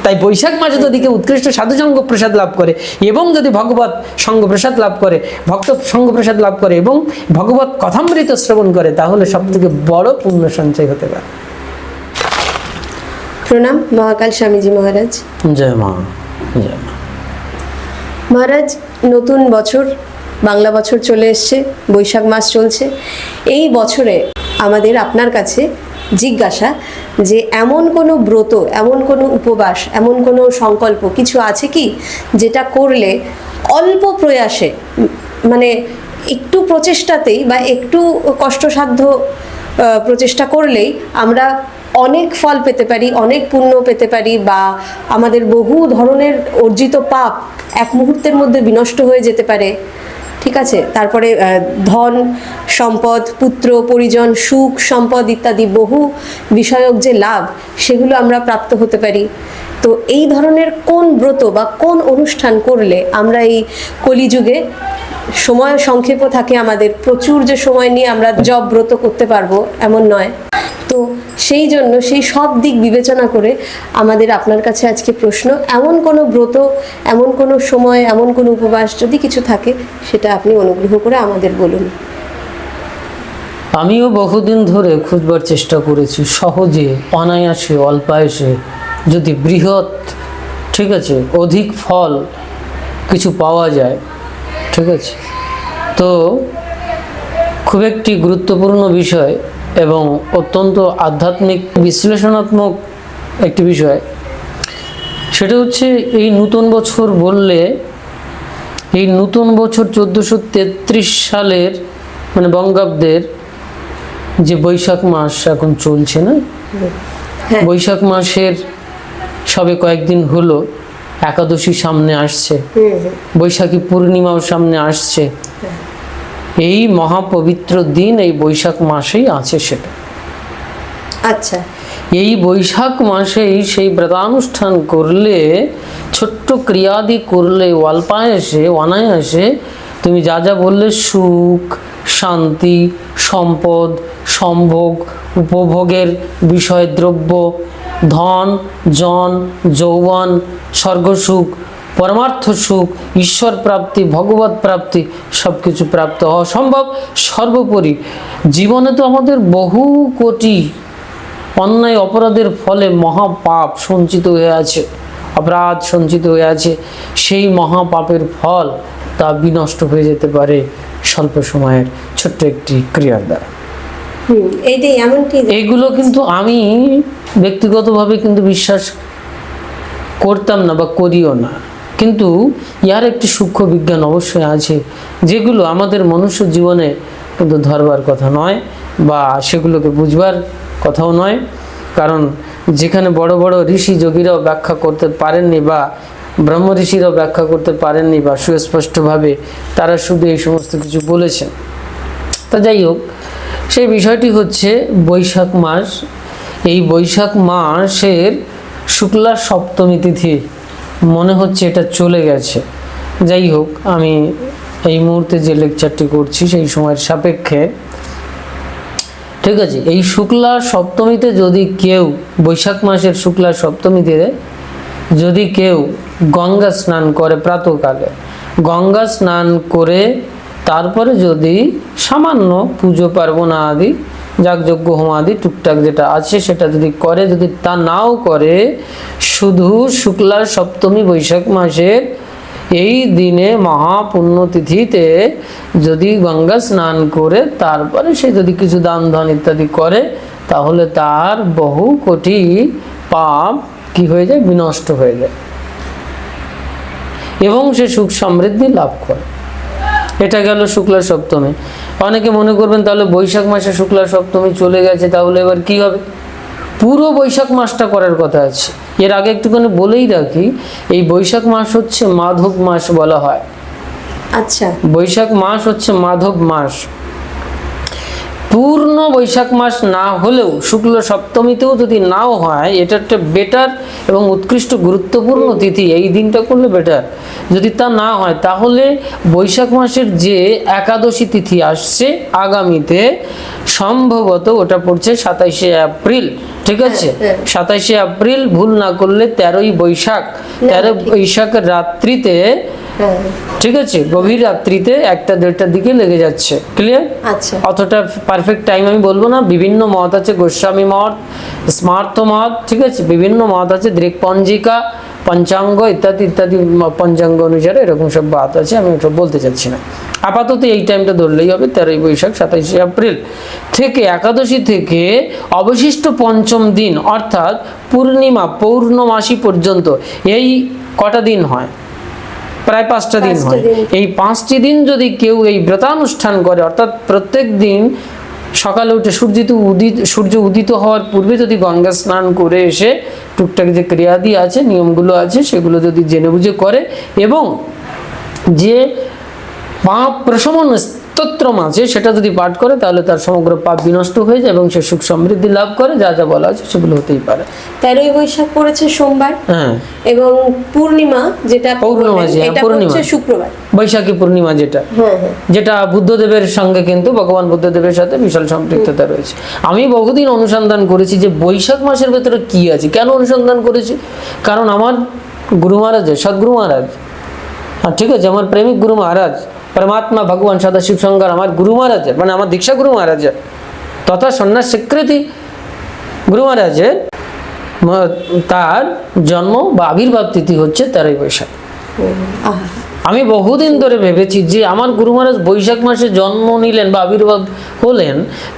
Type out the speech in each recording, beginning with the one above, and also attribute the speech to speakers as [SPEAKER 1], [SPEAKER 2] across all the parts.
[SPEAKER 1] তাই বৈশাখ মাসে যদি কেউ উৎকৃষ্ট সাধু সঙ্গ প্রসাদ লাভ করে এবং যদি ভগবত সঙ্গ প্রসাদ লাভ করে, ভক্ত সঙ্গ প্রসাদ লাভ করে এবং ভগবত কথামৃত শ্রবণ করে, তাহলে সব থেকে বড় পুণ্য সঞ্চয় হতে পারে।
[SPEAKER 2] প্রণাম মহাকাল স্বামীজি মহারাজ।
[SPEAKER 1] জয় মা, জয় মা।
[SPEAKER 2] মহারাজ, নতুন বছর, বাংলা বছর চলে এসছে, বৈশাখ মাস চলছে। এই বছরে আমাদের আপনার কাছে জিজ্ঞাসা যে এমন কোনো ব্রত, এমন কোনো উপবাস, এমন কোনো সংকল্প কিছু আছে কি যেটা করলে অল্প প্রয়াসে, মানে একটু প্রচেষ্টাতেই বা একটু কষ্টসাধ্য প্রচেষ্টা করলেই আমরা অনেক ফল পেতে পারি, অনেক পুণ্য পেতে পারি, বা আমাদের বহু ধরনের অর্জিত পাপ এক মুহূর্তের মধ্যে বিনষ্ট হয়ে যেতে পারে, ঠিক আছে? তারপরে ধন সম্পদ, পুত্র পরিজন, সুখ সম্পদ ইত্যাদি বহু বিষয়ক যে লাভ, সেগুলো আমরা প্রাপ্ত হতে পারি। তো এই ধরনের কোন ব্রত বা কোন অনুষ্ঠান করলে আমরা এই কলিযুগে, সময় সংক্ষেপ থাকে আমাদের, প্রচুর যে সময় নিয়ে আমরা জব ব্রত করতে পারবো এমন নয়, তো সেই জন্য সেই সব দিক বিবেচনা করে আমাদের আপনার কাছে আজকে প্রশ্ন, এমন কোনো ব্রত, এমন কোনো সময়, এমন কোনো উপবাস যদি কিছু থাকে, সেটা আপনি অনুগ্রহ করে আমাদের বলুন।
[SPEAKER 1] আমিও বহুদিন ধরে খুঁজবার চেষ্টা করেছি, সহজে অনায়াসে অল্পায়াসে যদি বৃহৎ, ঠিক আছে, অধিক ফল কিছু পাওয়া যায়, ঠিক আছে, তো খুব একটি গুরুত্বপূর্ণ বিষয় এবং অত্যন্ত আধ্যাত্মিক বিশ্লেষণাত্মক একটি বিষয়, সেটা হচ্ছে এই নতুন বছর বললে, এই নতুন বছর 1433 সালের মানে বঙ্গাব্দের যে বৈশাখ মাস এখন চলছে না, বৈশাখ মাসের সবে কয়েকদিন হলো, একাদশী সামনে আসছে, বৈশাখী পূর্ণিমাও সামনে আসছে, এই মহাপবিত্র দিন এই বৈশাখ মাসেই আছে সেটা।
[SPEAKER 2] আচ্ছা,
[SPEAKER 1] এই বৈশাখ মাসেই সেই ব্রতানুষ্ঠান করলে, ছোট্ট ক্রিয়াদি করলে, অল্পায়াসে অনায়াসে তুমি যা যা বললে, সুখ শান্তি সম্পদ সম্ভোগ উপভোগের বিষয় দ্রব্য, ধন জন যৌবন, স্বর্গসুখ, পরমার্থ সুখ, ঈশ্বর প্রাপ্তি, ভগবত প্রাপ্তি, সব কিছু প্রাপ্ত হওয়া সম্ভব। সর্বোপরি জীবনে তো আমাদের বহু কোটি অন্যায় অপরাধের ফলে মহাপাপ সঞ্চিত হয়ে আছে, অপরাধ সঞ্চিত হয়ে আছে, সেই মহাপাপের ফল তা বিনষ্ট হয়ে যেতে পারে স্বল্প সময়ের ছোট্ট একটি ক্রিয়ার দ্বারা।
[SPEAKER 2] এইটাই এমনটি,
[SPEAKER 1] এইগুলো কিন্তু আমি ব্যক্তিগতভাবে কিন্তু বিশ্বাস করতাম না বা করিও না, কিন্তু ইয়ার একটি সূক্ষ্ম বিজ্ঞান অবশ্যই আছে, যেগুলো আমাদের মনুষ্য জীবনে কিন্তু ধরবার কথা নয় বা সেগুলোকে বুঝবার কথাও নয়। কারণ যেখানে বড় বড় ঋষি যোগীরাও ব্যাখ্যা করতে পারেননি বা ব্রহ্ম ঋষিরাও ব্যাখ্যা করতে পারেননি বা সুস্পষ্টভাবে, তারা শুধু এই সমস্ত কিছু বলেছেন। তা যাই হোক, সেই বিষয়টি হচ্ছে বৈশাখ মাস। এই বৈশাখ মাসের শুক্লা সপ্তমী তিথি মনে হচ্ছে এটা চলে গেছে। যাই হোক, আমি এই মুহূর্তে যে লেকচারটি করছি সেই সময়ের সাপেক্ষে, ঠিক আছে, এই শুক্লা সপ্তমীতে যদি কেউ, বৈশাখ মাসের শুক্লা সপ্তমীতে যদি কেউ গঙ্গা স্নান করে, প্রাতঃকালে গঙ্গা স্নান করে তারপরে যদি সামান্য পুজো পার্বণ আদি, যাগযজ্ঞ হোম আদি টুকটাক যেটা আছে সেটা যদি করে, যদি তা নাও করে, শুধু শুক্লা সপ্তমী বৈশাখ মাসের এই দিনে মহাপুণ্যতিথিতে যদি গঙ্গা স্নান করে তারপরে সে যদি কিছু দান ধন ইত্যাদি করে, তাহলে তার বহু কোটি পাপ কি হয়ে যায়, বিনষ্ট হয়ে যায় এবং সে সুখ সমৃদ্ধি লাভ করে। এটা গেল শুক্লা সপ্তমী। অনেকে মনে করবেন তাহলে বৈশাখ মাসে শুক্লা সপ্তমী চলে গেছে, তাহলে এবার কি হবে? পুরো বৈশাখ মাসটা করার কথা আছে। এর আগে একটুখানি বলেই রাখি, এই বৈশাখ মাস হচ্ছে মাধব মাস বলা হয়।
[SPEAKER 2] আচ্ছা,
[SPEAKER 1] বৈশাখ মাস হচ্ছে মাধব মাস। পূর্ণ বৈশাখ মাস না হলেও শুক্ল সপ্তমীতেও যদি নাও হয়, এটা একটা বেটার এবং উৎকৃষ্ট গুরুত্বপূর্ণ তিথি, এই দিনটা করলে বেটার। যদি তা না হয় তাহলে বৈশাখ মাসের যে একাদশী তিথি আসছে আগামীতে, সম্ভবত ওটা পড়ছে 27শে এপ্রিল, ঠিক আছে? 27শে এপ্রিল, ভুল না করলে 13ই বৈশাখ। 13 বৈশাখের রাত্রিতে, ঠিক আছে, গভীর রাত্রিতে 1টা-1:30টার দিকে লেগে যাচ্ছে। ক্লিয়ার?
[SPEAKER 2] আচ্ছা,
[SPEAKER 1] অতটা পারফেক্ট টাইম আমি বলবো না। বিভিন্ন মত আছে, গোস্বামী মত, স্মার্ত মত, ঠিক আছে, বিভিন্ন মত আছে, দৃকপঞ্জিকা, পঞ্চাঙ্গ ইত্যাদি ইত্যাদি পঞ্চাঙ্গ অনুসারে এরকম সব বাত আছে, আমি ওটা বলতে চাচ্ছি না। আপাতত এই টাইমটা ধরলেই হবে, 13ই বৈশাখ 27শে এপ্রিল থেকে একাদশী থেকে অবশিষ্ট পঞ্চম দিন অর্থাৎ পূর্ণিমা পৌর্ণমাসী পর্যন্ত এই কটা দিন হয়? প্রায় 5টা দিন হয়। এই 5টি দিন যদি কেউ এই ব্রতানুষ্ঠান করে, অর্থাৎ প্রত্যেক দিন সকালে উঠে সূর্য উদিত হওয়ার পূর্বে যদি গঙ্গা স্নান করে এসে টুকটাক যে ক্রিয়াদি আছে, নিয়মগুলো আছে, সেগুলো যদি জেনে বুঝে করে এবং যে পাপ প্রশমন স্তোত্রম আছে সেটা যদি পাঠ করে, তাহলে তার সমগ্র পাপ বিনষ্ট হয়ে যায় এবং সে সুখ সমৃদ্ধি লাভ করে। যা যা বলা আছে সেগুলো হতেই পারে।
[SPEAKER 2] 13ই বৈশাখ পড়েছে সোমবার,
[SPEAKER 1] হ্যাঁ,
[SPEAKER 2] এবং পূর্ণিমা যেটা
[SPEAKER 1] পৌর্ণমাসী,
[SPEAKER 2] এটা
[SPEAKER 1] পূর্ণিমা,
[SPEAKER 2] হচ্ছে শুক্রবার,
[SPEAKER 1] বৈশাখী পূর্ণিমা, যেটা বুদ্ধদেবের সঙ্গে কিন্তু ভগবান বুদ্ধদেবের সাথে বিশাল সম্পৃক্ততা রয়েছে। আমি বহুদিন অনুসন্ধান করেছি যে বৈশাখ মাসের ভেতরে কি আছে। কেন অনুসন্ধান করেছি? কারণ আমার গুরু মহারাজ, সদ্গুরু মহারাজ, হ্যাঁ ঠিক আছে, আমার প্রেমিক গুরু মহারাজ পরমাত্মা ভগবান সদাশিব শঙ্কর আমার গুরু মহারাজের, মানে আমার দীক্ষা গুরু মহারাজের তথা সন্ন্যাস স্বীকৃতি গুরু মহারাজের তার জন্ম বা আবির্ভাব তিথি হচ্ছে 13ই বৈশাখ। আমি বহুদিন ধরে ভেবেছি যে আমার গুরু মহারাজ বৈশাখ মাসে জন্ম নিলেন বা আবির্ভাব হলেন,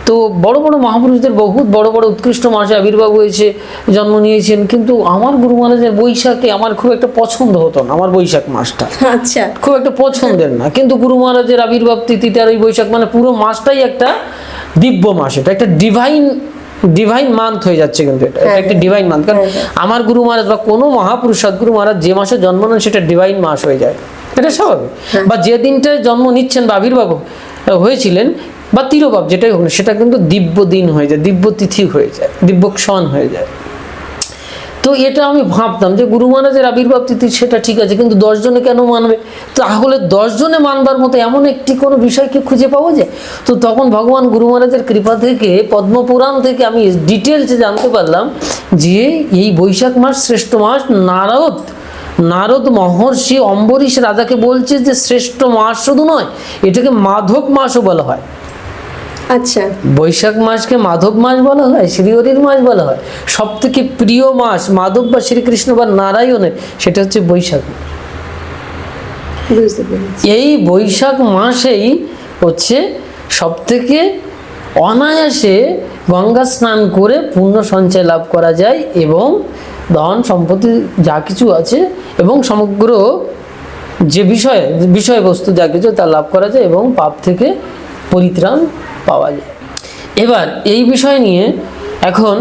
[SPEAKER 1] তো বড় বড় মহাপুরুষদের বহুত বড় বড় উৎকৃষ্ট মাসে আবির্ভাব হয়েছে, জন্ম নিয়েছেন, কিন্তু আমার গুরু মহারাজের বৈশাখে আমার খুব একটা পছন্দ হতো না। আমার বৈশাখ মাসটা
[SPEAKER 2] আচ্ছা
[SPEAKER 1] খুব একটা পছন্দের না, কিন্তু গুরু মহারাজের আবির্ভাব তিথি 13ই বৈশাখ, মানে পুরো মাসটাই একটা দিব্য মাস, এটা একটা ডিভাইন মান্থ হয়ে যাচ্ছে। কিন্তু এটা একটা ডিভাইন মান্থ, কারণ আমার গুরু মহারাজ বা কোনো মহাপুরুষ সদ্গুরু মহারাজ যে মাসে জন্ম নেন সেটা ডিভাইন মাস হয়ে যায়, এটা স্বাভাবিক। বা যে দিনটায় জন্ম নিচ্ছেন বা আবির্ভাব হয়েছিলেন বা তিরোভাব যেটাই হোক, সেটা কিন্তু দিব্য দিন হয়ে যায়, দিব্য তিথি হয়ে যায়, দিব্যক্ষণ হয়ে যায়। তো এটা আমি ভাবতাম যে গুরু মহারাজের আবির্ভাব তিথি সেটা ঠিক আছে, কিন্তু 10 জনে কেন মানবে? তাহলে 10 জনে মানবার মতো এমন একটি কোনো বিষয়কে খুঁজে পাওয়া যায়। তো তখন ভগবান গুরু মহারাজের কৃপা থেকে পদ্মপুরাণ থেকে আমি ডিটেলসে জানতে পারলাম যে এই বৈশাখ মাস শ্রেষ্ঠ মাস। নারদ মহর্ষি অম্বরীশ রাজাকে বলছে যে শ্রেষ্ঠ মাস শুধু নয়, এটাকে মাধব মাসও বলা হয়।
[SPEAKER 2] আচ্ছা,
[SPEAKER 1] বৈশাখ মাসকে মাধব মাস বলা হয়, শ্রীহরির মাস বলা হয়। সব থেকে প্রিয় মাস মাধব বা শ্রীকৃষ্ণ বা নারায়ণের, সেটা হচ্ছে বৈশাখ।
[SPEAKER 2] বুঝতে পেরেছি।
[SPEAKER 1] এই বৈশাখ মাসেই হচ্ছে সব থেকে অনায়াসে গঙ্গা স্নান করে পুণ্য সঞ্চয় লাভ করা যায় এবং ধন সম্পত্তি যা কিছু আছে এবং সমগ্র যে বিষয়বস্তু যা কিছু তা লাভ করা যায় এবং পাপ থেকে পরিত্রাণ পাওয়া যায়। এবার এই বিষয় নিয়ে এখন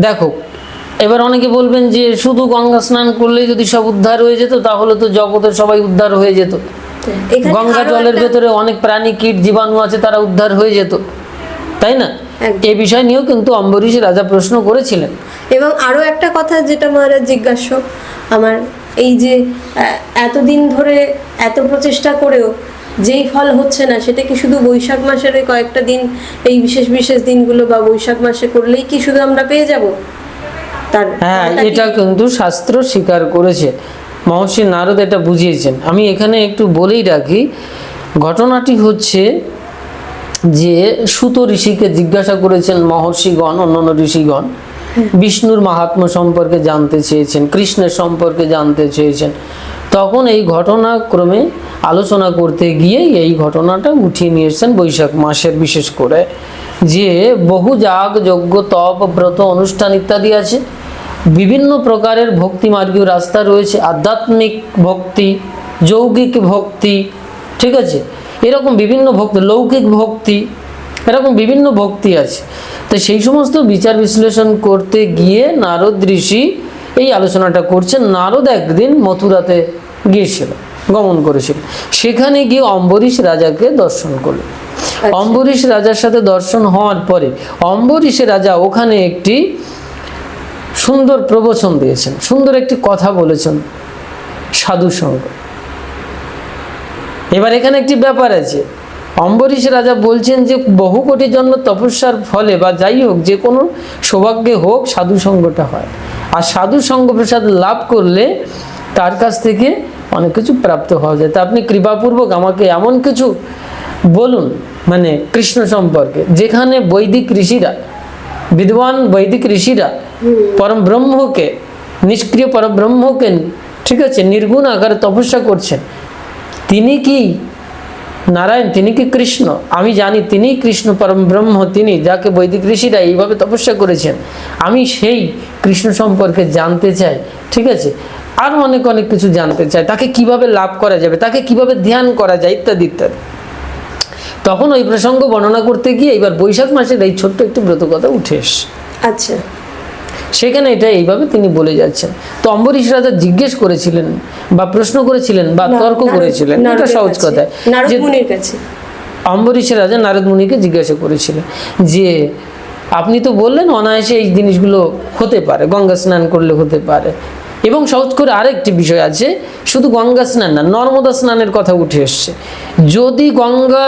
[SPEAKER 1] দেখো, এবার অনেকে বলবেন যে শুধু গঙ্গা স্নান করলেই যদি সব উদ্ধার হয়ে যেত, তাহলে তো জগতের সবাই উদ্ধার হয়ে যেত। গঙ্গা জলের ভেতরে অনেক প্রাণী কীট জীবাণু আছে, তারা উদ্ধার হয়ে যেত, তাই না? এই বিষয় নিয়েও কিন্তু অম্বরীশ রাজা প্রশ্ন করেছিলেন।
[SPEAKER 2] এবং আরো একটা কথা যেটা মহারাজ জিজ্ঞাস্য আমার, এই যে এতদিন ধরে এত প্রচেষ্টা করেও যেই ফল হচ্ছে না, সেটা কি শুধু বৈশাখ মাসের ওই কয়েকটা দিন, এই বিশেষ বিশেষ দিনগুলো বা বৈশাখ মাসে করলেই কি শুধু আমরা পেয়ে যাব?
[SPEAKER 1] হ্যাঁ, এটা কিন্তু শাস্ত্র স্বীকার করেছে, মহর্ষি নারদ এটা বুঝিয়েছেন। আমি এখানে একটু বলেই রাখি, ঘটনাটি হচ্ছে যে সুত ঋষিকে জিজ্ঞাসা করেছেন মহর্ষিগণ, অন্যান্য ঋষিগণ, বিষ্ণুর মাহাত্ম্য সম্পর্কে জানতে চেয়েছেন, কৃষ্ণের সম্পর্কে জানতে চেয়েছেন। তখন এই ঘটনাক্রমে আলোচনা করতে গিয়ে এই ঘটনাটা উঠিয়ে নিয়ে এসেছেন বৈশাখ মাসের, বিশেষ করে যে বহু যাগ যজ্ঞ তপ ব্রত অনুষ্ঠান ইত্যাদি আছে, বিভিন্ন প্রকারের ভক্তি মার্গীয় রাস্তা রয়েছে, আধ্যাত্মিক ভক্তি, যৌগিক ভক্তি, ঠিক আছে, এরকম বিভিন্ন ভক্তি, লৌকিক ভক্তি, এরকম বিভিন্ন ভক্তি আছে। তো সেই সমস্ত বিচার বিশ্লেষণ করতে গিয়ে নারদ ঋষি এই আলোচনাটা করছেন। নারদ একদিন মথুরাতে গিয়েছিল, গমন করেছিল, সেখানে গিয়ে অম্বরীশ রাজাকে দর্শন করলেন। অম্বরীশ রাজার সাথে দর্শন হওয়ার পরে অম্বরীশ রাজা ওখানে একটি সুন্দর প্রবচন দিয়েছেন, সুন্দর একটি কথা বলেছেন সাধু সঙ্গ। এবার এখানে একটি ব্যাপার আছে, অম্বরীশ রাজা বলছেন যে বহু কোটি জন্ম তপস্যার ফলে বা যাই হোক যে কোনো সৌভাগ্যে হোক সাধু সঙ্গটা হয়, আর সাধু সঙ্গ প্রসাদ লাভ করলে তার কাছ থেকে অনেক কিছু প্রাপ্ত হওয়া যায়। তা আপনি কৃপাপূর্বক আমাকে এমন কিছু বলুন মানে কৃষ্ণ সম্পর্কে, যেখানে বৈদিক ঋষিরা, বিদ্বান বৈদিক ঋষিরা পরম ব্রহ্মকে, নিষ্ক্রিয় পরম ব্রহ্মকে, ঠিক আছে, নির্গুণ আকারে তপস্যা করছেন। তিনি কি নারায়ণ? তিনি কি কৃষ্ণ? আমি জানি তিনি কৃষ্ণ পরম ব্রহ্ম, তিনি যাকে বৈদিক ঋষিরা এইভাবে তপস্যা করেছেন। আমি সেই কৃষ্ণ সম্পর্কে জানতে চাই, ঠিক আছে, আরও অনেক অনেক কিছু জানতে চাই, তাকে কিভাবে লাভ করা যাবে, তাকে কিভাবে ধ্যান করা যায়, ইত্যাদি ইত্যাদি। তখন ওই প্রসঙ্গ বর্ণনা করতে গিয়ে এবার বৈশাখ মাসের এই ছোট্ট একটু ব্রত কথা উঠে এসছে।
[SPEAKER 2] আচ্ছা,
[SPEAKER 1] সেখানে এটা এইভাবে তিনি বলে যাচ্ছেন। তো অম্বরীশ রাজা জিজ্ঞেস করেছিলেন বা প্রশ্ন করেছিলেন বা তর্ক করেছিলেন, এটা সহজ কথায়,
[SPEAKER 2] নারদ
[SPEAKER 1] যে
[SPEAKER 2] মুনির কাছে
[SPEAKER 1] অম্বরীশ রাজা নারদ মুনিকে জিজ্ঞাসা করেছিলেন যে আপনি তো বললেন অনায়াসে এই জিনিসগুলো হতে পারে, গঙ্গা স্নান করলে হতে পারে, এবং সহজ করে আরেকটি বিষয় আছে, শুধু গঙ্গা স্নান না, নর্মদা স্নানের কথা উঠে এসছে। যদি গঙ্গা,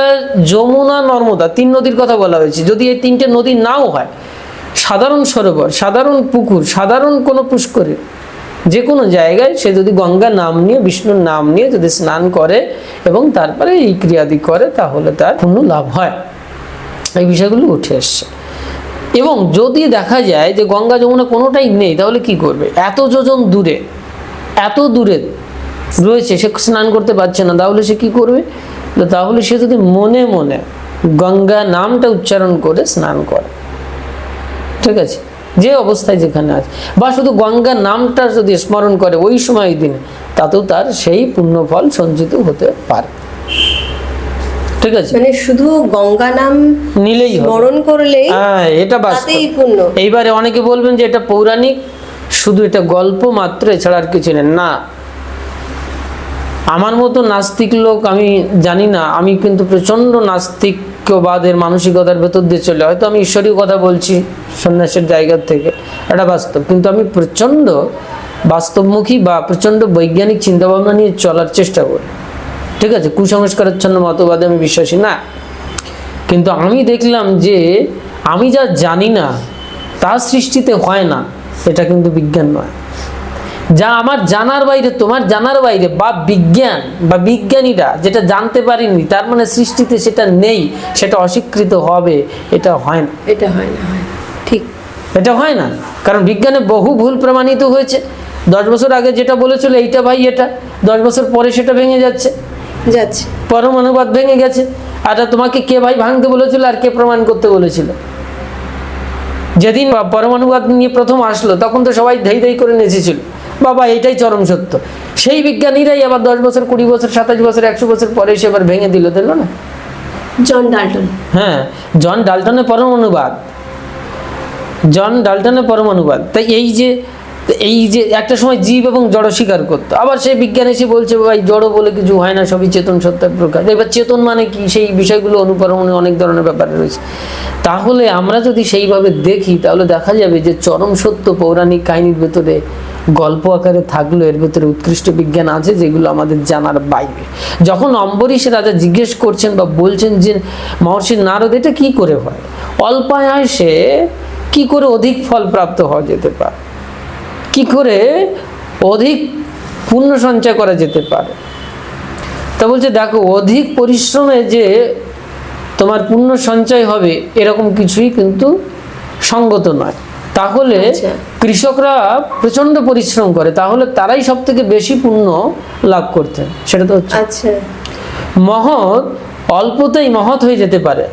[SPEAKER 1] যমুনা, নর্মদা, তিন নদীর কথা বলা হয়েছে, যদি এই তিনটে নদী নাও হয়, সাধারণ সরোবর, সাধারণ পুকুর, সাধারণ কোনো পুষ্করে, যে কোনো জায়গায় সে যদি গঙ্গা নাম নিয়ে, বিষ্ণুর নাম নিয়ে যদি স্নান করে এবং তারপরে এই ক্রিয়াদি করে, তাহলে তার পূর্ণ লাভ হয়। এই বিষয়গুলো উঠে এসছে। এবং যদি দেখা যায় যে গঙ্গা যমুনা কোনোটাই নেই, তাহলে কি করবে? এত যোজন দূরে, এত দূরে রয়েছে, সে স্নান করতে পারছে না, তাহলে সে কি করবে? তাহলে সে যদি মনে মনে গঙ্গা নামটা উচ্চারণ করে স্নান করে, ঠিক আছে, যে অবস্থায় যেখানে আছে, বা শুধু গঙ্গা নামটা যদি স্মরণ করে ওই সময় দিনে, তাতেও তার সেই পুণ্যফল সঞ্চিত হতে পারে, ঠিক আছে।
[SPEAKER 2] মানে শুধু গঙ্গা নাম
[SPEAKER 1] নিলেই হবে,
[SPEAKER 2] স্মরণ করলেই
[SPEAKER 1] হ্যাঁ, এটা বাস্তব।
[SPEAKER 2] তাতেই পুণ্য।
[SPEAKER 1] এইবারে অনেকে বলবেন যে এটা পৌরাণিক, শুধু এটা গল্প মাত্র, এছাড়া আর কিছু নেই। না, আমার মতো নাস্তিক লোক আমি জানি না, আমি কিন্তু প্রচণ্ড নাস্তিকবাদের মানসিকতার ভেতর দিয়ে চলে, হয়তো আমি ঈশ্বরীয় কথা বলছি সন্ন্যাসের জায়গা থেকে, এটা বাস্তব, কিন্তু আমি প্রচণ্ড বাস্তবমুখী বা প্রচণ্ড বৈজ্ঞানিক চিন্তাভাবনা নিয়ে চলার চেষ্টা করি, ঠিক আছে। কুসংস্কারাচ্ছন্ন মতবাদে আমি বিশ্বাসী না, কিন্তু আমি দেখলাম যে আমি যা জানি না তা সৃষ্টিতে হয় না, এটা কিন্তু বিজ্ঞান নয়। যা আমার জানার বাইরে, তোমার জানার বাইরে, বা বিজ্ঞান বা বিজ্ঞানীরা যেটা জানতে পারেনি, তার মানে সৃষ্টিতে সেটা নেই, সেটা অস্বীকৃত হবে, এটা হয় না।
[SPEAKER 2] এটা হয় না, হয় না, ঠিক,
[SPEAKER 1] এটা হয় না, কারণ বিজ্ঞানে বহু ভুল প্রমাণিত হয়েছে। 10 বছর আগে যেটা বলেছিল এইটা ভাই এটা, 10 বছর পরে সেটা ভেঙে যাচ্ছে, পরমাণুবাদ ভেঙে গেছে। আর তোমাকে কে ভাই ভাঙতে বলেছিল আর কে প্রমাণ করতে বলেছিল? যেদিন পরমাণুবাদ নিয়ে প্রথম আসলো, তখন তো সবাই ধেই ধেই করে নেচেছিল, বাবা এটাই চরম সত্য। সেই বিজ্ঞানীরাই আবার 10 বছর, 20 বছর, 27 বছর, 100 বছর পরে এসে আবার ভেঙে দিল না?
[SPEAKER 2] জন ডাল্টন,
[SPEAKER 1] হ্যাঁ, জন ডাল্টনের পরমাণুবাদ, জন ডাল্টনের পরমাণুবাদ। তাই এই যে একটা সময় জীব এবং জড় স্বীকার করতো, আবার সেই বিজ্ঞান এসে বলছে ভাই জড় বলে কিছু হয় না, সবই চেতন সত্তার প্রকাশ। এবার চেতন মানে কি, সেই বিষয়গুলো অনুপরমাণু অনেক ধরনের ব্যাপার রয়েছে। তাহলে আমরা যদি সেইভাবে দেখি, তাহলে দেখা যাবে যে চরম সত্য পৌরাণিক কাহিনীর ভেতরে গল্প আকারে থাকলো, এর ভেতরে উৎকৃষ্ট বিজ্ঞান আছে যেগুলো আমাদের জানার বাইরে। যখন অম্বরীশ রাজা জিজ্ঞেস করছেন বা বলছেন যে মহর্ষি নারদ এটা কি করে হয়, অল্পায়াসে কি করে অধিক ফল প্রাপ্ত হওয়া যেতে পারে, কি করে অধিক পুণ্য সঞ্চয় করা যেতে পারে, তা বলছে দেখো অধিক পরিশ্রমে যে তোমার পুণ্য সঞ্চয় হবে এরকম কিছুই কিন্তু সঙ্গত নয়। তাহলে কৃষকরা প্রচন্ড পরিশ্রম করে, তাহলে তারাই সব থেকে বেশি পুণ্য লাভ করতেন, সেটা তো হচ্ছে মহৎ অল্পতেই মহৎ হয়ে যেতে পারে,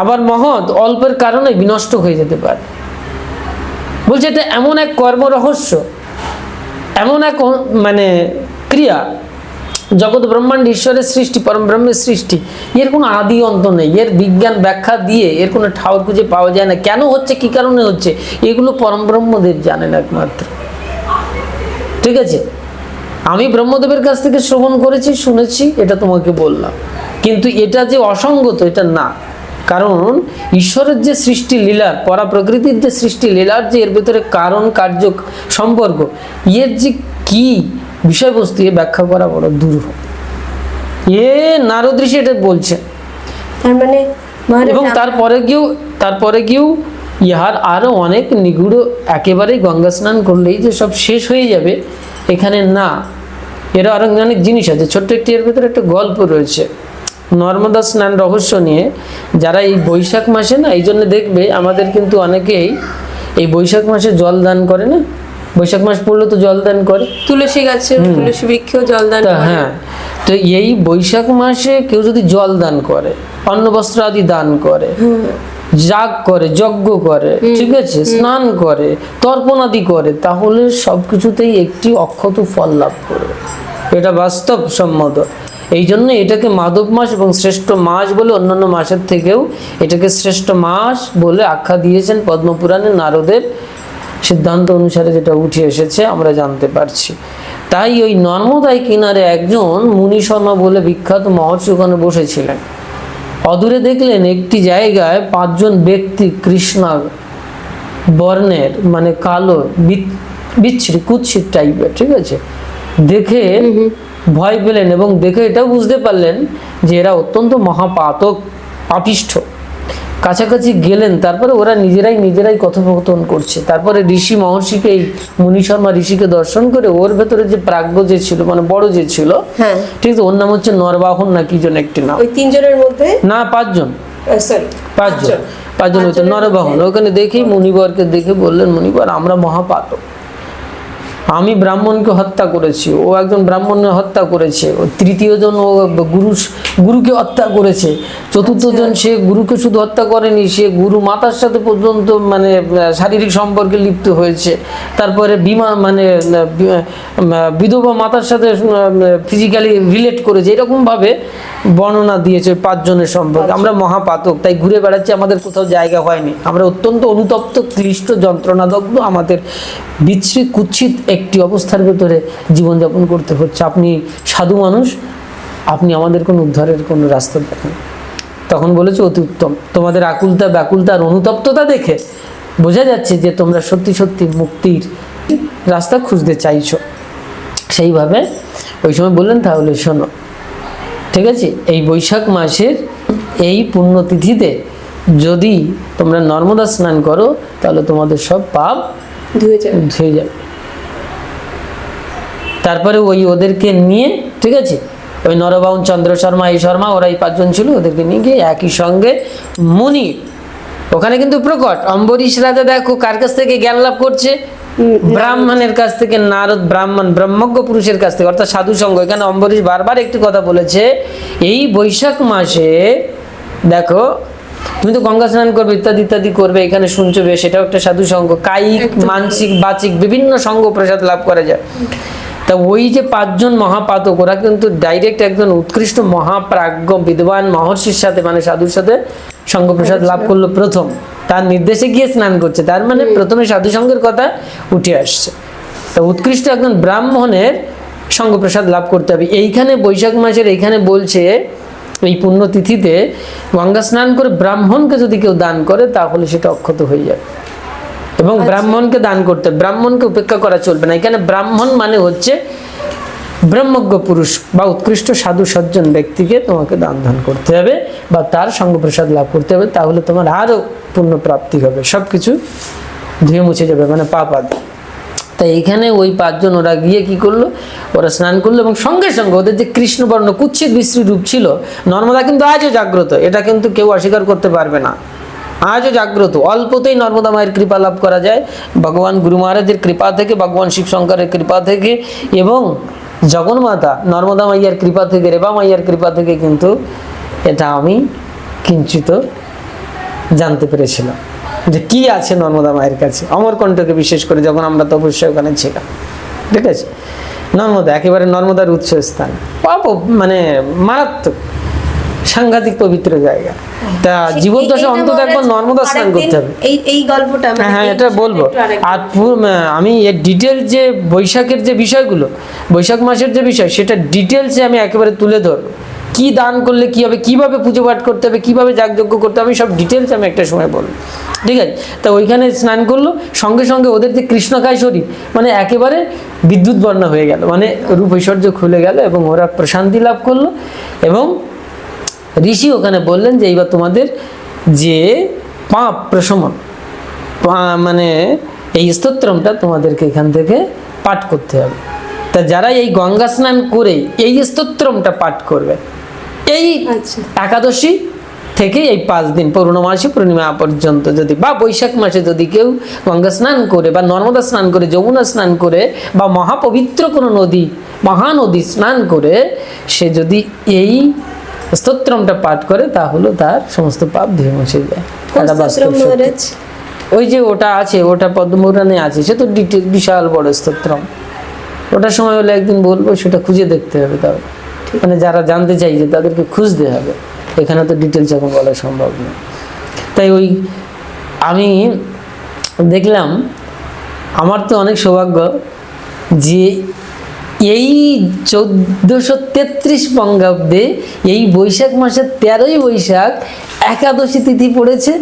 [SPEAKER 1] আবার মহৎ অল্পের কারণে বিনষ্ট হয়ে যেতে পারে। বলছে এটা এমন এক কর্মরহস্য, এমন এক মানে ক্রিয়া, জগৎ ব্রহ্মাণ্ড ঈশ্বরের সৃষ্টি, পরম ব্রহ্মের সৃষ্টি, এর কোনো আদি অন্ত নেই, এর বিজ্ঞান ব্যাখ্যা দিয়ে এর কোনো ঠাউর খুঁজে পাওয়া যায় না। কেন হচ্ছে, কি কারণে হচ্ছে, এগুলো পরম ব্রহ্মদেব জানেন একমাত্র, ঠিক আছে। আমি ব্রহ্মদেবের কাছ থেকে শ্রবণ করেছি, শুনেছি, এটা তোমাকে বললাম, কিন্তু এটা যে অসঙ্গত এটা না। কারণ ঈশ্বরের যে সৃষ্টি লীলা, পরা প্রকৃতির যে সৃষ্টি লীলার যে এর ভেতরে কারণ কার্য সম্পর্ক, এর যে কি বিষয়বস্তু এ ব্যাখ্যা করা বড় দুরূহ। নারদ ঋষি এটা বলছেন,
[SPEAKER 2] তার মানে মহারাজ
[SPEAKER 1] এবং তারপরে গিয়েও ইহার আরো অনেক নিগুড়, একেবারেই গঙ্গা স্নান করলেই যে সব শেষ হয়ে যাবে এখানে না, এর আরো অনেক জিনিস আছে। ছোট্ট একটি এর ভিতরে একটা গল্প রয়েছে নর্মদা স্নান রহস্য নিয়ে। যারা এই বৈশাখ মাসে না, এই জন্য দেখবে আমাদের কিন্তু অনেকেই এই বৈশাখ মাসে জল দান করে না, বৈশাখ মাস পড়লে তো জল দান করে,
[SPEAKER 2] তুলসী গাছে তুলসী বৃক্ষেও জলদান
[SPEAKER 1] তা
[SPEAKER 2] করে।
[SPEAKER 1] হ্যাঁ, তো এই বৈশাখ মাসে কেউ যদি জল দান করে, অন্ন বস্ত্র আদি দান করে, যাগ করে, যজ্ঞ করে, ঠিক আছে, স্নান করে, তর্পণ আদি করে, তাহলে সবকিছুতেই একটি অক্ষত ফল লাভ করবে। এটা বাস্তব সম্মত। এই জন্য এটাকে মাধব মাস এবং শ্রেষ্ঠ মাস বলে, অন্যান্য মাসের থেকেও এটাকে শ্রেষ্ঠ মাস বলে আখ্যা দিয়েছেন পদ্মপুরাণে নারদের সিদ্ধান্ত অনুসারে, যেটা উঠে এসেছে আমরা জানতে পারছি। তাই ওই নর্মদায় কিনারে একজন মুনি শর্মা বলে বিখ্যাত মহর্ষি ওখানে বসেছিলেন। অদূরে দেখলেন একটি জায়গায় 5 জন ব্যক্তি কৃষ্ণা বর্ণের, মানে কালো, বিচ্ছিরি কুৎসিত টাইপের, ঠিক আছে, দেখে ভয় পেলেন এবং দেখে এটাও বুঝতে পারলেন যে এরা অত্যন্ত মহাপাতক, পাপিষ্ঠ। কাছাকাছি গেলেন, তারপরে ওরা নিজেরাই কথোপকথন করছে। তারপরে ঋষি মহর্ষিকে, এই মুনি শর্মা ঋষিকে দর্শন করে ওর ভেতরে যে প্রাজ্ঞ যে ছিল, মানে বড় যে ছিল,
[SPEAKER 2] হ্যাঁ,
[SPEAKER 1] ঠিক আছে, ওর নাম হচ্ছে নরবাহন না কি যেন একটি নাম,
[SPEAKER 2] ওই 3 জনের মধ্যে
[SPEAKER 1] না 5 জন,
[SPEAKER 2] সরি
[SPEAKER 1] 5 জন হচ্ছে নরবাহন। ওখানে দেখেই মুনিবরকে দেখে বললেন, মুনিবর আমরা মহাপাতক, আমি ব্রাহ্মণকে হত্যা করেছি, ও একজন ব্রাহ্মণকে হত্যা করেছে, ও তৃতীয় জন ও গুরুকে হত্যা করেছে, চতুর্থ জন সে গুরুকে শুধু হত্যা করেনি, সে গুরু মাতার সাথে পর্যন্ত মানে শারীরিক সম্পর্কে লিপ্ত হয়েছে, তারপরে বিধবা মাতার সাথে ফিজিক্যালি রিলেট করেছে। এরকমভাবে বর্ণনা দিয়েছে 5 জনের সম্পর্কে। আমরা মহাপাতক, তাই ঘুরে বেড়াচ্ছি, আমাদের কোথাও জায়গা হয়নি, আমরা অত্যন্ত অনুতপ্ত, ক্লিষ্ট, যন্ত্রণাদগ্ধ, আমাদের বিচ্ছিরি কুৎসিত একটি অবস্থার ভেতরে জীবনযাপন করতে হচ্ছে। আপনি সাধু মানুষ, আপনি আমাদের কোনো উদ্ধারের কোনো রাস্তা দেখেন। তখন বলেছে, অতি উত্তম, তোমাদের আকুলতা, ব্যাকুলতা আর অনুতপ্ততা দেখে বোঝা যাচ্ছে যে তোমরা সত্যি সত্যি মুক্তির রাস্তা খুঁজতে চাইছো। সেইভাবে ওই সময় বললেন, তাহলে শোনো, ঠিক আছে, এই বৈশাখ মাসের এই পুণ্যতিথিতে যদি তোমরা নর্মদা স্নান করো, তাহলে তোমাদের সব পাপ ধুয়ে যাবে। তারপরে ওই ওদেরকে নিয়ে, ঠিক আছে, ওই নরবাহন, চন্দ্র শর্মা, এই শর্মা, ওরা এই 5 জন ছিল, ওদেরকে নিয়ে গিয়ে একই সঙ্গে মুনি, ওখানে কিন্তু প্রকট অম্বরীশ রাজা দেখো কার কাছ থেকে জ্ঞান লাভ করছে, ব্রাহ্মণের কাছ থেকে, নারদ ব্রাহ্মণ, ব্রহ্মজ্ঞ পুরুষের কাছ থেকে, অর্থাৎ সাধু সঙ্গ। এখানে অম্বরীশ বারবার একটি কথা বলেছে, এই বৈশাখ মাসে দেখো তুমি তো গঙ্গা স্নান করবে, ইত্যাদি ইত্যাদি করবে, এখানে শুনছো বেশ, এটাও একটা সাধু সঙ্গ, কায়িক, মানসিক, বাচিক বিভিন্ন সঙ্গ প্রসাদ লাভ করা যায়। তা ওই যে 5 জন মহাপাতক, ওরা কিন্তু ডাইরেক্ট একজন উৎকৃষ্ট মহাপ্রাজ্ঞ বিদ্বান মহর্ষির সাথে, মানে সাধুর সাথে সঙ্গ প্রসাদ লাভ করলো প্রথম, তার নির্দেশে গিয়ে স্নান করছে। তার মানে প্রথমে সাধু সঙ্গের কথা উঠে আসছে। তা উৎকৃষ্ট একজন ব্রাহ্মণের সঙ্গ প্রসাদ লাভ করতে হবে। এইখানে বৈশাখ মাসের এইখানে বলছে, এই পুণ্যতিথিতে গঙ্গা স্নান করে ব্রাহ্মণকে যদি কেউ দান করে, তাহলে সেটা অক্ষত হয়ে যাবে। এবং ব্রাহ্মণকে দান করতে, ব্রাহ্মণকে উপেক্ষা করা চলবে না। এখানে ব্রাহ্মণ মানে হচ্ছে ব্রহ্মজ্ঞ পুরুষ বা উৎকৃষ্ট সাধু সজ্জন ব্যক্তিকে তোমাকে দান করতে হবে বা তার সঙ্গ প্রসাদ লাভ করতে হবে, তাহলে তোমার আরও পুণ্য প্রাপ্তি হবে, সব কিছু ধুয়ে মুছে যাবে, মানে পাপ আদি। তাই এখানে ওই 5 জন ওরা গিয়ে কি করলো, ওরা স্নান করলো এবং সঙ্গে সঙ্গে ওদের যে কৃষ্ণবর্ণ কুৎসিত বিশ্রী রূপ ছিল, নর্মদা কিন্তু আজও জাগ্রত, এটা কিন্তু কেউ অস্বীকার করতে পারবে না, আজও জাগ্রত। অল্পতেই নর্মদা মায়ের কৃপা লাভ করা যায়, ভগবান গুরু মহারাজের কৃপা থেকে, ভগবান শিব শঙ্করের কৃপা থেকে এবং জগন্মাতা নর্মদা মাইয়ার কৃপা থেকে, রেবা মাইয়ার কৃপা থেকে কিন্তু এটা আমি কিঞ্চিত জানতে পেরেছিলাম যে কি আছে নর্মদা মায়ের কাছে। অমরকণ্টকে বিশেষ করে যখন আমরা তো অবশ্যই ওখানে ছিলাম, ঠিক আছে, নর্মদা একেবারে নর্মদার উৎস স্থান, মানে মারাত্মক সাংঘাতিক পবিত্র জায়গা। তা জীবন দশা অন্তত একবার নর্মদা স্নান করতে হবে।
[SPEAKER 2] এই গল্পটা
[SPEAKER 1] হ্যাঁ, এটা বলবো। আর আমি এর ডিটেল যে বৈশাখের যে বিষয়গুলো, বৈশাখ মাসের যে বিষয়, সেটা ডিটেলসে আমি একেবারে তুলে ধরবো। কি দান করলে কি হবে, কিভাবে পুজো পাঠ করতে হবে, কিভাবে যাগযজ্ঞ করতে হবে, সব ডিটেলস আমি একটা সময় বলবো, ঠিক আছে। তা ওইখানে স্নান করলো, সঙ্গে সঙ্গে ওদের যে কৃষ্ণকায় শরীর, মানে একেবারে বিদ্যুৎ বর্ণা হয়ে গেল, মানে রূপ ঐশ্বর্য খুলে গেল এবং ওরা প্রশান্তি লাভ করলো এবং ঋষি ওখানে বললেন যে এইবার তোমাদের যে পাপ প্রশমন মানে এই স্তোত্রমটা তোমাদেরকে এখান থেকে পাঠ করতে হবে। তা যারা এই গঙ্গা স্নান করে এই স্তোত্রমটা পাঠ করবে এই
[SPEAKER 2] আচ্ছা।
[SPEAKER 1] একাদশী থেকে এই 5 দিন পূর্ণমাসী পূর্ণিমা পর্যন্ত, যদি বা বৈশাখ মাসে যদি কেউ গঙ্গা স্নান করে বা নর্মদা স্নান করে, যমুনা স্নান করে বা মহাপবিত্র কোনো নদী মহানদী স্নান করে সে যদি এই স্তোত্রমটা পাঠ করে তাহলে তার সমস্ত পাপ ধুয়ে মুছে যায়।
[SPEAKER 2] কোন
[SPEAKER 1] এটা বাস্তব
[SPEAKER 2] স্তোত্রম
[SPEAKER 1] সত্য।
[SPEAKER 2] মহারাজ?
[SPEAKER 1] ওই যে ওটা আছে, ওটা পদ্মপুরাণে আছে, সে তো বিশাল বড় স্তোত্রম। ওটার সময় হলে একদিন বলবো, সেটা খুঁজে দেখতে হবে। তাও মানে যারা জানতে চাইছে তাদেরকে খুঁজতে হবে, এখানে তো ডিটেলস এখন বলা সম্ভব না। তাই ওই আমি দেখলাম, আমার তো অনেক সৌভাগ্য যে এই 1433 বঙ্গাব্দে এই বৈশাখ মাসের 13ই বৈশাখ একাদশী তিথি পড়েছে।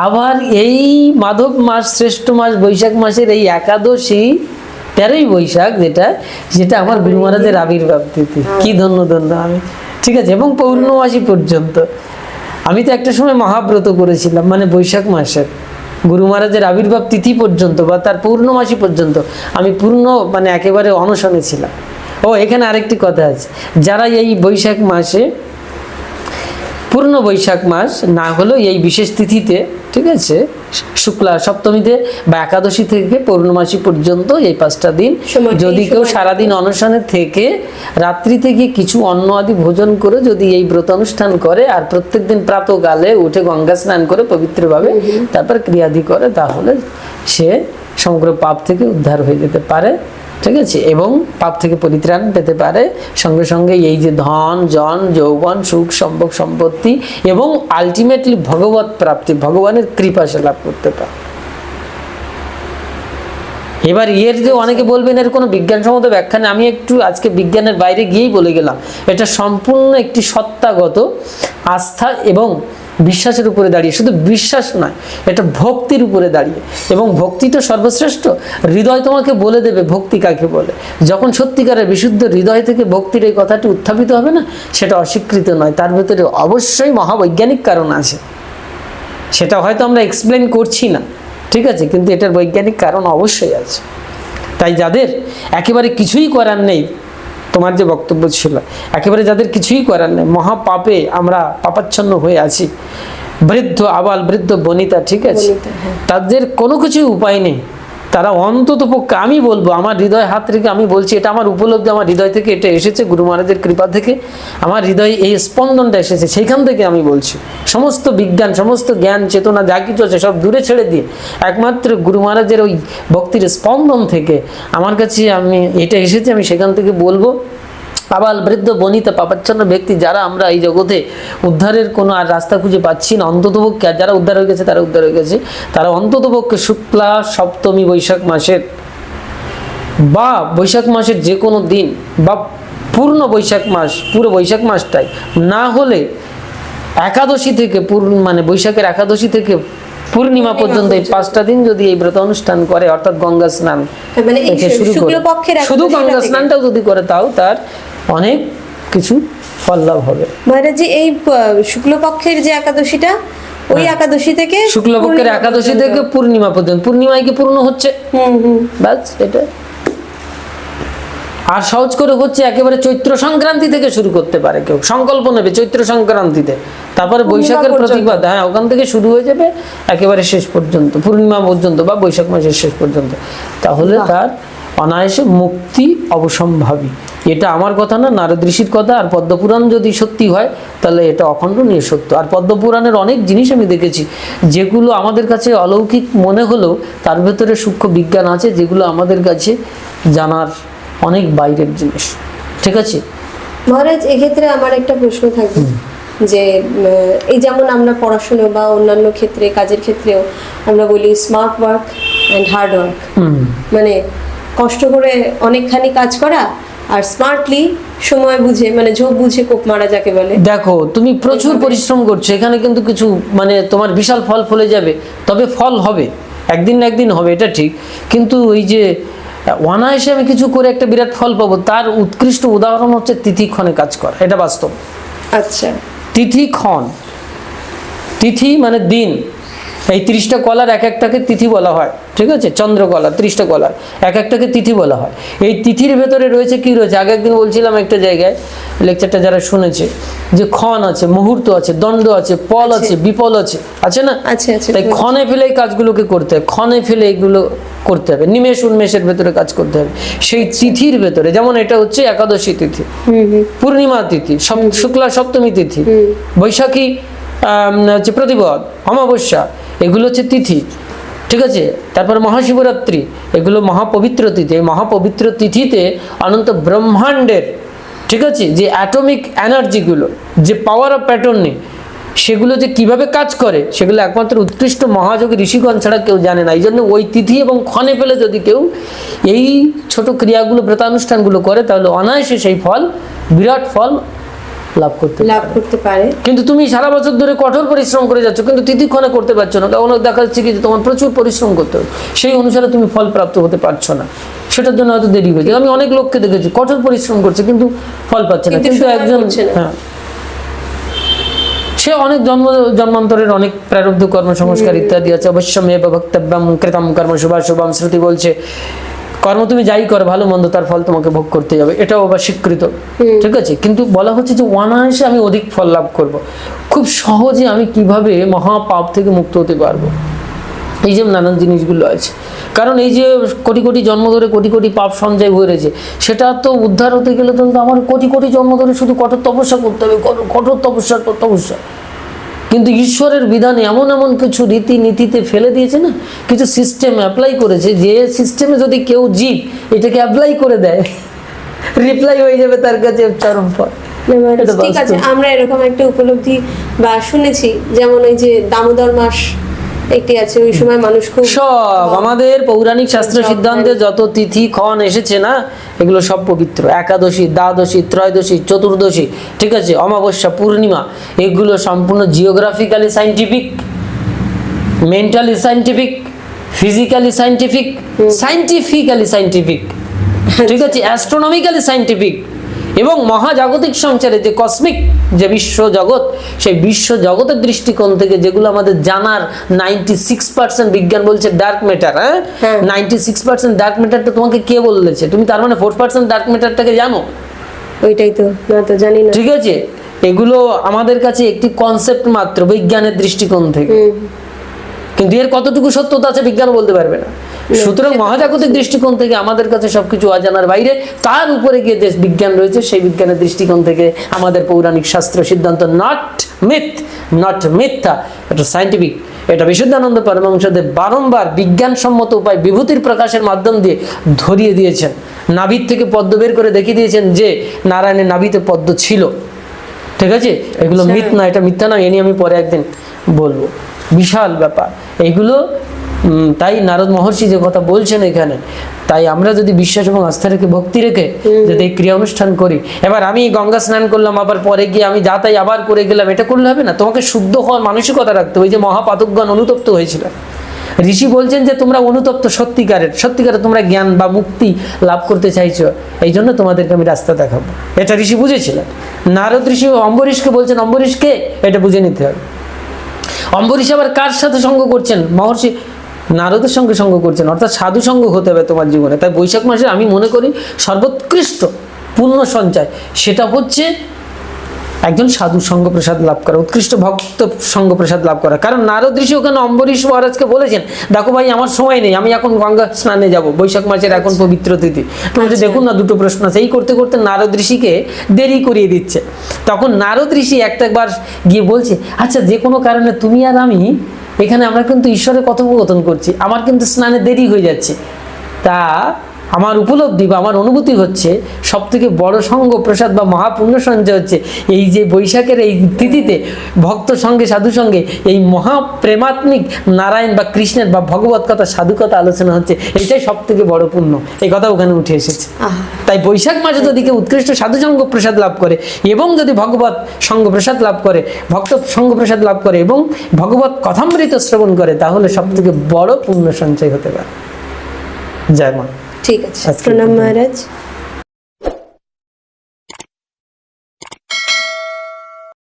[SPEAKER 1] আবার এই মাধব মাস, শ্রেষ্ঠ মাস বৈশাখ মাসের এই একাদশী 13ই বৈশাখ, যেটা আমার গুরু মহারাজের আবির্ভাব তিথি। কি ধন্য ধন্য আমি, ঠিক আছে। এবং পৌর্ণমাসী পর্যন্ত আমি তো একটা সময় মহাব্রত করেছিলাম, মানে বৈশাখ মাসের গুরু মহারাজের আবির্ভাব তিথি পর্যন্ত বা তার পূর্ণমাসী পর্যন্ত আমি পূর্ণ মানে একেবারে অনশনে ছিলাম। ও এখানে আরেকটি কথা আছে, যারা এই বৈশাখ মাসে পূর্ণ বৈশাখ মাস না হলেও এই বিশেষ তিথিতে, ঠিক আছে, শুক্লা সপ্তমীতে বা একাদশী থেকে পূর্ণমাসী পর্যন্ত এই 5টা দিন যদি কেউ সারাদিন অনশনে থেকে রাত্রি থেকে কিছু অন্ন আদি ভোজন করে যদি এই ব্রত অনুষ্ঠান করে আর প্রত্যেকদিন প্রাতঃকালে উঠে গঙ্গা স্নান করে পবিত্রভাবে তারপর ক্রিয়াদি করে, তাহলে সে সমগ্র পাপ থেকে উদ্ধার হয়ে যেতে পারে, ঠিক আছে, এবং পাপ থেকে পরিত্রাণ পেতে পারে। সঙ্গে সঙ্গে এই যে ধন জন যৌবন সুখ সম্ভোগ সম্পত্তি এবং আলটিমেটলি ভগবত প্রাপ্তি, ভগবানের কৃপা সে লাভ করতে পারে। এবার এর যে অনেকে বলবেন এর কোনো বিজ্ঞানসম্মত ব্যাখ্যা নেই, আমি একটু আজকে বিজ্ঞানের বাইরে গিয়েই বলে গেলাম। এটা সম্পূর্ণ একটি সত্তাগত আস্থা এবং বিশ্বাসের উপরে দাঁড়িয়ে, শুধু বিশ্বাস নয়, এটা ভক্তির উপরে দাঁড়িয়ে। এবং ভক্তি তো সর্বশ্রেষ্ঠ। হৃদয় তোমাকে বলে দেবে ভক্তি কাকে বলে। যখন সত্যিকারের বিশুদ্ধ হৃদয় থেকে ভক্তির এই কথাটি উত্থাপিত হবে না, সেটা অস্বীকৃত নয়, তার ভেতরে অবশ্যই মহাবৈজ্ঞানিক কারণ আছে। সেটা হয়তো আমরা এক্সপ্লেন করছি না, ঠিক আছে, কিন্তু এটার বৈজ্ঞানিক কারণ অবশ্যই আছে। তাই যাদের একেবারে কিছুই করার নেই, তোমার যে বক্তব্য ছিল, একেবারে যাদের কিছুই করার নেই, মহাপাপে আমরা পাপাচ্ছন্ন হয়ে আছি, বৃদ্ধ আবাল বৃদ্ধ বনিতা, ঠিক আছে, তাদের কোনো কিছুই উপায় নেই, তারা অন্তত পক্ষে, আমি বলবো আমার হৃদয় হাত রেখে আমি বলছি, এটা আমার উপলব্ধি, আমার হৃদয় থেকে এটা এসেছে, গুরু মহারাজের কৃপা থেকে আমার হৃদয়ে এই স্পন্দনটা এসেছে, সেইখান থেকে আমি বলছি। সমস্ত বিজ্ঞান, সমস্ত জ্ঞান চেতনা যা কিছু আছে সব দূরে ছেড়ে দিয়ে একমাত্র গুরু মহারাজের ওই ভক্তির স্পন্দন থেকে আমার কাছে আমি এটা এসেছে, আমি সেখান থেকে বলবো। আবাল বৃদ্ধ বনিতা পাপাচ্ছন্ন ব্যক্তি যারা আমরা এই জগতে উদ্ধারের কোনো আর রাস্তা খুঁজে পাচ্ছি না, অন্ততপক্ষে যারা উদ্ধার হয়ে গেছে তারা উদ্ধার হয়ে গেছে, তারা অন্ততপক্ষে শুক্লা সপ্তমী বৈশাখ মাসের বা বৈশাখ মাসের যে কোনো দিন বা পূর্ণ বৈশাখ মাস, পুরো বৈশাখ মাসটাই না হলে একাদশী থেকে মানে বৈশাখের একাদশী থেকে পূর্ণিমা পর্যন্ত এই 5টা দিন যদি এই ব্রত অনুষ্ঠান করে, অর্থাৎ গঙ্গা স্নান থেকে শুরু করে শুধু গঙ্গা স্নানটাও যদি করে, তাও তার অনেক কিছু ফল লাভ হবে।
[SPEAKER 2] মহারাজ, এই শুক্লপক্ষের যে একাদশীটা, ওই একাদশী থেকে
[SPEAKER 1] শুক্লপক্ষের একাদশী থেকে পূর্ণিমা পর্যন্ত, পূর্ণিমায় কি পূর্ণ হচ্ছে, ব্যাস এটা। আর সহজ করে হচ্ছে একেবারে চৈত্র সংক্রান্তি থেকে শুরু করতে পারে, কেউ সংকল্প নেবে চৈত্র সংক্রান্তিতে, তারপরে বৈশাখের প্রতিবাদ, হ্যাঁ, ওখান থেকে শুরু হয়ে যাবে একেবারে শেষ পর্যন্ত, পূর্ণিমা পর্যন্ত বা বৈশাখ মাসের শেষ পর্যন্ত, তাহলে তার অনায়াসে মুক্তি অবসম্ভাবী। এটা আমার কথা না, নারদ ঋষির কথা। আর পদ্মপুরাণ যদি সত্যি হয় তাহলে এটা অখণ্ডনীয় সত্য। আর পদ্মপুরাণের অনেক জিনিস আমি দেখেছি যেগুলো আমাদের কাছে অলৌকিক মনে হলেও তার ভেতরে সূক্ষ্ম বিজ্ঞান আছে, যেগুলো আমাদের কাছে জানার অনেক বাইরের জিনিস, ঠিক আছে।
[SPEAKER 2] মহারাজ, এক্ষেত্রে আমার একটা প্রশ্ন থাকবে যে এই যেমন আমরা পড়াশুনো বা অন্যান্য ক্ষেত্রে, কাজের ক্ষেত্রেও আমরা বলি smart work and hard work, মানে কষ্ট করে অনেকখানি কাজ করা আর স্মার্টলি সময় বুঝে, মানে ঝোপ বুঝে কোপ মারা যাকে বলে।
[SPEAKER 1] দেখো, তুমি প্রচুর পরিশ্রম করছো, এখানে কিন্তু কিছু মানে তোমার বিশাল ফল ফলে যাবে, তবে ফল হবে, একদিন না একদিন হবে, এটা ঠিক। কিন্তু ওই যে অনায়াসে আমি কিছু করে একটা বিরাট ফল পাবো, তার উৎকৃষ্ট উদাহরণ হচ্ছে তিথিক্ষণে কাজ করা, এটা বাস্তব।
[SPEAKER 2] আচ্ছা,
[SPEAKER 1] তিথি ক্ষণ, তিথি মানে দিন, এই 30টা কলার এক একটাকে তিথি বলা হয়, ঠিক আছে, চন্দ্রকলা 30টা কলার এক একটাকে তিথি বলা হয়। এই তিথির ভেতরে রয়েছে কি রয়েছে, আগে একদিন বলছিলাম একটা জায়গায়, লেকচারটা যারা শুনেছে, যে ক্ষণ আছে, মুহূর্ত আছে, দণ্ড আছে, পল আছে, বিপল আছে, আছে না?
[SPEAKER 2] আছে আছে।
[SPEAKER 1] তাই ক্ষণে ফেলে এই কাজগুলোকে করতে হবে, ক্ষণে ফেলে এগুলো করতে হবে, নিমেষ উন্মেষের ভেতরে কাজ করতে হবে। সেই তিথির ভেতরে, যেমন এটা হচ্ছে একাদশী তিথি, পূর্ণিমা তিথি, শুক্লা সপ্তমী তিথি, বৈশাখী হচ্ছে প্রতিপদ, অমাবস্যা, এগুলো হচ্ছে তিথি, ঠিক আছে। তারপর মহাশিবরাত্রি, এগুলো মহাপবিত্র তিথি। এই মহাপবিত্র তিথিতে অনন্ত ব্রহ্মাণ্ডের, ঠিক আছে, যে অ্যাটমিক এনার্জিগুলো, যে পাওয়ার অফ প্যাটার্নে, সেগুলো যে কিভাবে কাজ করে, সেগুলো একমাত্র উৎকৃষ্ট মহাযোগী ঋষিগণ ছাড়া কেউ জানে না। এই জন্য ওই তিথি এবং ক্ষণে পেলে যদি কেউ এই ছোট ক্রিয়াগুলো, ব্রতানুষ্ঠানগুলো করে, তাহলে অনায়াসে সেই ফল, বিরাট ফল লাভ করতে পারে। কিন্তু তুমি সারা বছর ধরে কঠোর পরিশ্রম করে যাচ্ছ, কিন্তু তিথিক্ষণে করতে পারছো না, তখন দেখা যাচ্ছে কি তোমার প্রচুর পরিশ্রম করতে হবে, সেই অনুসারে তুমি ফল প্রাপ্ত হতে পারছো না, সেটার জন্য হয়তো দেরি হয়েছে। আমি অনেক লোককে দেখেছি কঠোর পরিশ্রম করছে কিন্তু ফল পাচ্ছে না, কিন্তু একজন, হ্যাঁ, সে অনেক জন্মান্তরের অনেক প্রারব্ধ কর্মসংস্কার ইত্যাদি আছে। অবশ্যমেব ভক্তব্যম কৃতম কর্ম শুভাশুভম, শ্রুতি বলছে কর্ম তুমি যাই করো, ভালো মন্দ, তার ফল তোমাকে ভোগ করতে যাবে, এটাও আবার স্বীকৃত, ঠিক আছে। কিন্তু বলা হচ্ছে যে অনায়াসে আমি অধিক ফল লাভ করব, খুব সহজে আমি কিভাবে মহাপাপ থেকে মুক্ত হতে পারবো, এই যে নানান জিনিসগুলো আছে। কারণ এই যে কোটি কোটি জন্ম ধরে কোটি কোটি পাপ সঞ্চয় হয়ে রয়েছে, সেটা তো উদ্ধার হতে গেলে তো আমার কোটি কোটি জন্ম ধরে শুধু কঠোর তপস্যা করতে হবে, কঠোর তপস্যা। কিন্তু ঈশ্বরের বিধানে এমন এমন কিছু রীতিনীতিতে ফেলে দিয়েছে না, কিছু সিস্টেম অ্যাপ্লাই করেছে, যে সিস্টেমে যদি কেউ জীব এটাকে অ্যাপ্লাই করে দেয়, রিপ্লাই হয়ে যাবে তার কাছে চরম ফল।
[SPEAKER 2] ঠিক আছে, আমরা এরকম একটা উপলব্ধি বা শুনেছি, যেমন ওই যে দামোদর মাস একটি আছে, ওই সময় মানুষ খুব
[SPEAKER 1] সব আমাদের পৌরাণিক শাস্ত্র সিদ্ধান্তে যত তিথি ক্ষণ এসেছে না, এগুলো সব পবিত্র। একাদশী, দ্বাদশী, ত্রয়োদশী, চতুর্দশী, ঠিক আছে, অমাবস্যা, পূর্ণিমা, এগুলো সম্পূর্ণ geographically scientific, mentally scientific, physically scientific, scientifically scientific, ঠিক আছে, অ্যাস্ট্রোনমিক্যালি সাইন্টিফিক, এবং মহাজাগতিক সংসারে যে কসমিক যে বিশ্ব জগৎ, সেই বিশ্ব জগতের দৃষ্টিকোণ থেকে যেগুলো আমাদের জানার 96% বিজ্ঞান বলছে ডার্ক ম্যাটার, হ্যাঁ, 96% ডার্ক ম্যাটারটা তোমাকে কে বলেছে? তুমি তার মানে 4% ডার্ক ম্যাটারটাকে জানো?
[SPEAKER 2] ওইটাই তো, না তো জানি না,
[SPEAKER 1] ঠিক আছে। এগুলো আমাদের কাছে একটি কনসেপ্ট মাত্র বিজ্ঞানের দৃষ্টিকোণ থেকে, কিন্তু এর কতটুকু সত্যতা আছে বিজ্ঞান বলতে পারবে না। সুতরাং মহাজাগতিক দৃষ্টিকোণ থেকে আমাদের কাছে সবকিছু অজানার বাইরে, তার উপরে গিয়ে যে বিজ্ঞান রয়েছে, সেই বিজ্ঞানের দৃষ্টিকোণ থেকে আমাদের পৌরাণিক শাস্ত্র সিদ্ধান্ত নট মিথ, নট মিথ্যা, এটা সাইন্টিফিক। এটা বিশুদ্ধানন্দ পরমহংসদেব বারংবার বিজ্ঞানসম্মত উপায় বিভূতির প্রকাশের মাধ্যম দিয়ে ধরিয়ে দিয়েছেন। নাভির থেকে পদ্ম বের করে দেখিয়ে দিয়েছেন যে নারায়ণের নাভিতে পদ্ম ছিল, ঠিক আছে। এগুলো মিথ না, এটা মিথ্যা না, এ নিয়ে আমি পরে একদিন বলবো, বিশাল ব্যাপার এইগুলো। তাই নারদ মহর্ষি যে কথা বলছেন এখানে, তাই আমরা যদি বিশ্বাস এবং আস্থা রেখে, ভক্তি রেখে যদি এই ক্রিয়া অনুষ্ঠান করি, এবার আমি গঙ্গা স্নান করলাম, আবার পরে গিয়ে আমি যা তাই আবার করে গেলাম, এটা করলে হবে না। তোমাকে শুদ্ধ হওয়ার মানসিকতা রাখতে হবে। ওই যে মহাপাতকগণ অনুতপ্ত হয়েছিল, ঋষি বলছেন যে তোমরা অনুতপ্ত, সত্যিকারের তোমরা জ্ঞান বা মুক্তি লাভ করতে চাইছো, এই জন্য তোমাদেরকে আমি রাস্তা দেখাবো, এটা ঋষি বুঝেছিলেন। নারদ ঋষি অম্বরীশকে বলছেন, অম্বরীশকে এটা বুঝে নিতে হবে। অম্বরীশ আবার কার সাথে সঙ্গ করছেন? মহর্ষি নারদের সঙ্গে সঙ্গ করছেন, অর্থাৎ সাধু সঙ্গ হতে হবে তোমার জীবনে। তাই বৈশাখ মাসে আমি মনে করি সর্বোৎকৃষ্ট পুণ্য সঞ্চয় সেটা হচ্ছে একজন সাধু সঙ্গ প্রসাদ লাভ করা, উৎকৃষ্ট ভক্ত সঙ্গ প্রসাদ লাভ করা। কারণ নারদ ঋষি ওখানে অম্বরীশ মহারাজকে বলেছেন, দেখো ভাই আমার সময় নেই, আমি এখন গঙ্গা স্নানে যাব, বৈশাখ মাসের এখন পবিত্র তিথি। তোমাদের দেখুন না, দুটো প্রশ্ন আছে। এই করতে করতে নারদ ঋষিকে দেরি করিয়ে দিচ্ছে। তখন নারদ ঋষি একবার গিয়ে বলছে, আচ্ছা যে কোনো কারণে তুমি আর আমি এখানে, আমরা কিন্তু ঈশ্বরের কথোপকথন করছি, আমার কিন্তু স্নানে দেরি হয়ে যাচ্ছে। তা আমার উপলব্ধি বা আমার অনুভূতি হচ্ছে সব থেকে বড় সঙ্গ প্রসাদ বা মহাপুণ্য সঞ্চয় হচ্ছে এই যে বৈশাখের এই তিথিতে ভক্ত সঙ্গে সাধু সঙ্গে এই মহাপ্রেমাত্মিক নারায়ণ বা কৃষ্ণের বা ভগবত কথা, সাধু কথা আলোচনা হচ্ছে, এইটাই সব থেকে বড় পুণ্য। এই কথা ওখানে উঠে এসেছে। তাই বৈশাখ মাসে যদি কেউ উৎকৃষ্ট সাধু সঙ্গ প্রসাদ লাভ করে এবং যদি ভগবত সঙ্গ প্রসাদ লাভ করে, ভক্ত সঙ্গ প্রসাদ লাভ করে এবং ভগবত কথামৃত শ্রবণ করে, তাহলে সব থেকে বড় পুণ্য সঞ্চয় হতে পারে। জয় মা।
[SPEAKER 2] ঠিক আছে, প্রণাম মহারাজ।